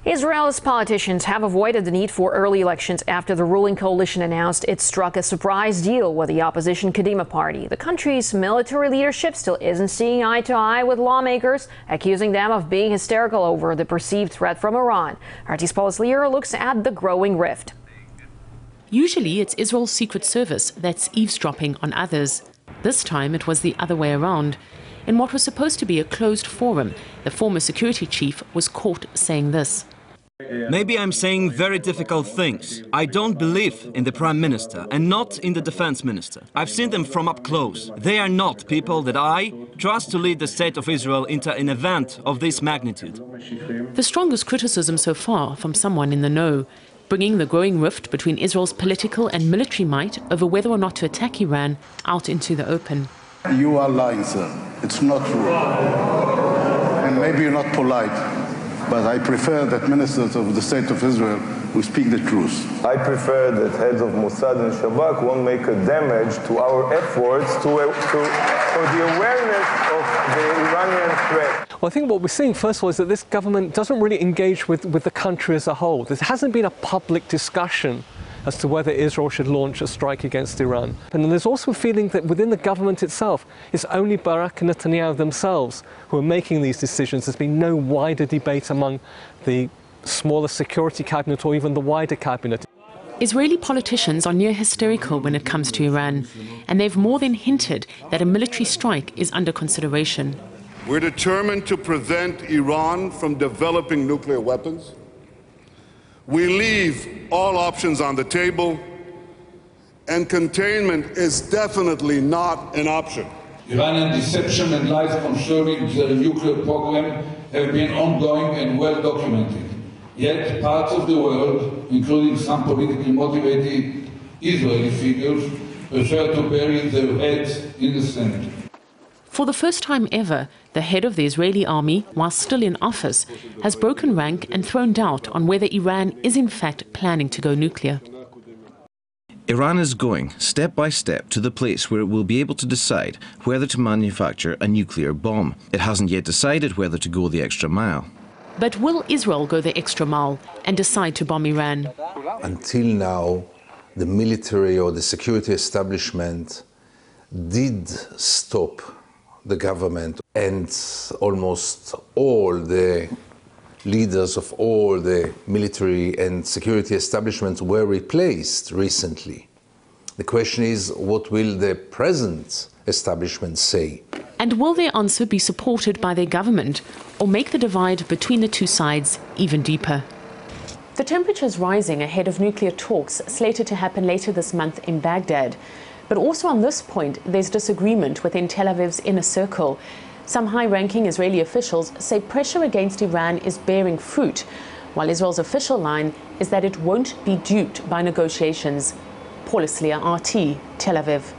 Israel's politicians have avoided the need for early elections after the ruling coalition announced it struck a surprise deal with the opposition Kadima party. The country's military leadership still isn't seeing eye to eye with lawmakers, accusing them of being hysterical over the perceived threat from Iran. RT's Paula Slier looks at the growing rift. Usually it's Israel's secret service that's eavesdropping on others. This time it was the other way around. In what was supposed to be a closed forum, the former security chief was caught saying this. Maybe I'm saying very difficult things. I don't believe in the Prime Minister and not in the Defense Minister. I've seen them from up close. They are not people that I trust to lead the State of Israel into an event of this magnitude. The strongest criticism so far from someone in the know, bringing the growing rift between Israel's political and military might over whether or not to attack Iran out into the open. You are lying, sir. It's not true. And maybe you're not polite, but I prefer that ministers of the State of Israel who speak the truth. I prefer that heads of Mossad and Shabak won't make a damage to our efforts for the awareness of the Iranian threat. Well, I think what we're seeing, first of all, is that this government doesn't really engage with the country as a whole. There hasn't been a public discussion as to whether Israel should launch a strike against Iran. And then there's also a feeling that within the government itself, it's only Barak and Netanyahu themselves who are making these decisions. There's been no wider debate among the smaller security cabinet or even the wider cabinet. Israeli politicians are near hysterical when it comes to Iran, and they've more than hinted that a military strike is under consideration. We're determined to prevent Iran from developing nuclear weapons. We leave all options on the table, and containment is definitely not an option. Iranian deception and lies concerning their nuclear program have been ongoing and well documented. Yet parts of the world, including some politically motivated Israeli figures, prefer to bury their heads in the sand. For the first time ever, the head of the Israeli army, while still in office, has broken rank and thrown doubt on whether Iran is in fact planning to go nuclear. Iran is going, step by step, to the place where it will be able to decide whether to manufacture a nuclear bomb. It hasn't yet decided whether to go the extra mile. But will Israel go the extra mile and decide to bomb Iran? Until now, the military or the security establishment did stop the government, and almost all the leaders of all the military and security establishments were replaced recently. The question is, what will the present establishment say? And will their answer be supported by their government or make the divide between the two sides even deeper? The temperature is rising ahead of nuclear talks slated to happen later this month in Baghdad. But also on this point, there's disagreement within Tel Aviv's inner circle. Some high-ranking Israeli officials say pressure against Iran is bearing fruit, while Israel's official line is that it won't be duped by negotiations. Paula Slier, RT, Tel Aviv.